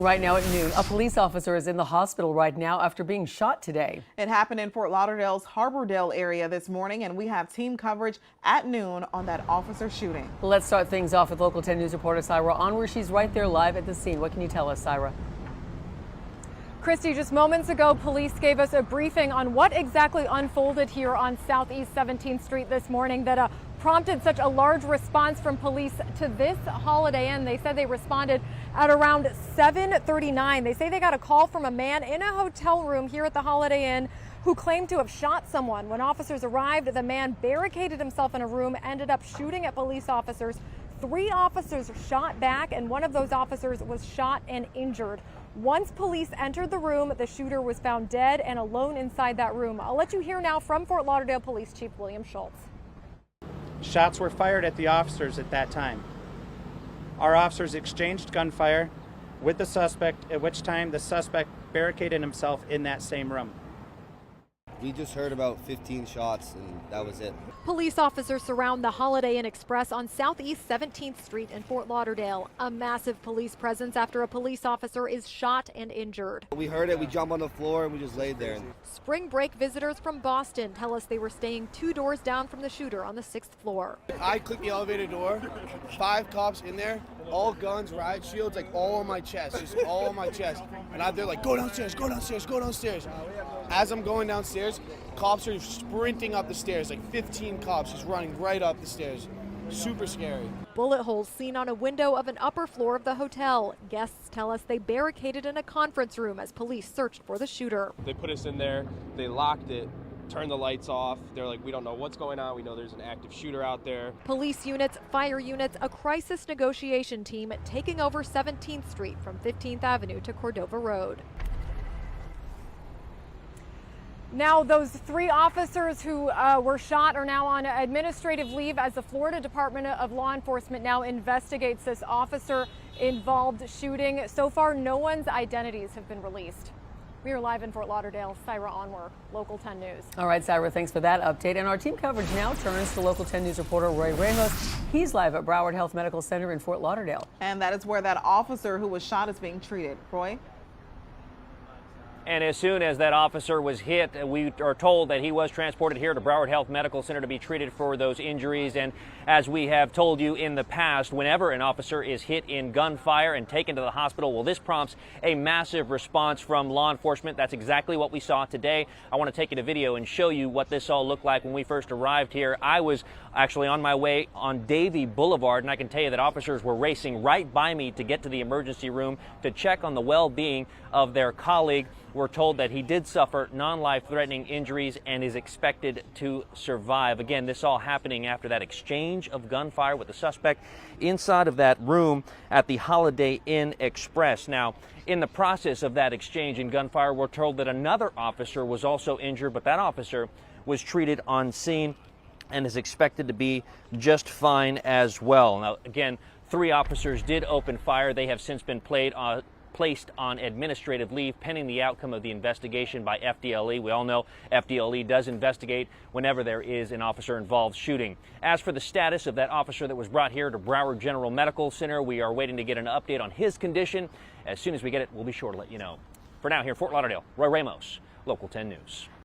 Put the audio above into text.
Right now at noon, a police officer is in the hospital right now after being shot today. It happened in Fort Lauderdale's Harbordale area this morning, and we have team coverage at noon on that officer shooting. Let's start things off with Local 10 News reporter Syra Onward. She's right there live at the scene. What can you tell us, Syra? Christy, just moments ago, police gave us a briefing on what exactly unfolded here on Southeast 17th Street this morning that prompted such a large response from police to this Holiday Inn. They said they responded at around 7:39. They say they got a call from a man in a hotel room here at the Holiday Inn who claimed to have shot someone. When officers arrived, the man barricaded himself in a room, ended up shooting at police officers. 3 officers shot back, and one of those officers was shot and injured. Once police entered the room, the shooter was found dead and alone inside that room. I'll let you hear now from Fort Lauderdale Police Chief William Schultz. Shots were fired at the officers at that time. Our officers exchanged gunfire with the suspect, at which time the suspect barricaded himself in that same room. We just heard about 15 shots and that was it. Police officers surround the Holiday Inn Express on Southeast 17th Street in Fort Lauderdale. A massive police presence after a police officer is shot and injured. We heard it, we jumped on the floor and we just laid there. Spring break visitors from Boston tell us they were staying 2 doors down from the shooter on the 6th floor. I clicked the elevator door, 5 cops in there, all guns, riot shields, like all on my chest, just all on my chest. And they're like, go downstairs, go downstairs, go downstairs. As I'm going downstairs, cops are sprinting up the stairs, like 15 cops just running right up the stairs. Super scary. Bullet holes seen on a window of an upper floor of the hotel. Guests tell us they barricaded in a conference room as police searched for the shooter. They put us in there, they locked it, turned the lights off. They're like, we don't know what's going on. We know there's an active shooter out there. Police units, fire units, a crisis negotiation team taking over 17th Street from 15th Avenue to Cordova Road. Now, those 3 officers who were shot are now on administrative leave as the Florida Department of Law Enforcement now investigates this officer-involved shooting. So far, no one's identities have been released. We are live in Fort Lauderdale. Syra Onward, Local 10 News. All right, Syra, thanks for that update. And our team coverage now turns to Local 10 News reporter Roy Ramos. He's live at Broward Health Medical Center in Fort Lauderdale. And that is where that officer who was shot is being treated. Roy? And as soon as that officer was hit, we are told that he was transported here to Broward Health Medical Center to be treated for those injuries. And as we have told you in the past, whenever an officer is hit in gunfire and taken to the hospital, well, this prompts a massive response from law enforcement. That's exactly what we saw today. I want to take you to video and show you what this all looked like when we first arrived here. I was actually on my way on Davie Boulevard, and I can tell you that officers were racing right by me to get to the emergency room to check on the well-being of their colleague. We're told that he did suffer non-life-threatening injuries and is expected to survive. Again, this all happening after that exchange of gunfire with the suspect inside of that room at the Holiday Inn Express. Now, in the process of that exchange in gunfire, we're told that another officer was also injured, but that officer was treated on scene and is expected to be just fine as well. Now, again, 3 officers did open fire. They have since been placed on administrative leave pending the outcome of the investigation by FDLE. We all know FDLE does investigate whenever there is an officer-involved shooting. As for the status of that officer that was brought here to Broward General Medical Center, we are waiting to get an update on his condition. As soon as we get it, we'll be sure to let you know. For now, here in Fort Lauderdale, Roy Ramos, Local 10 News.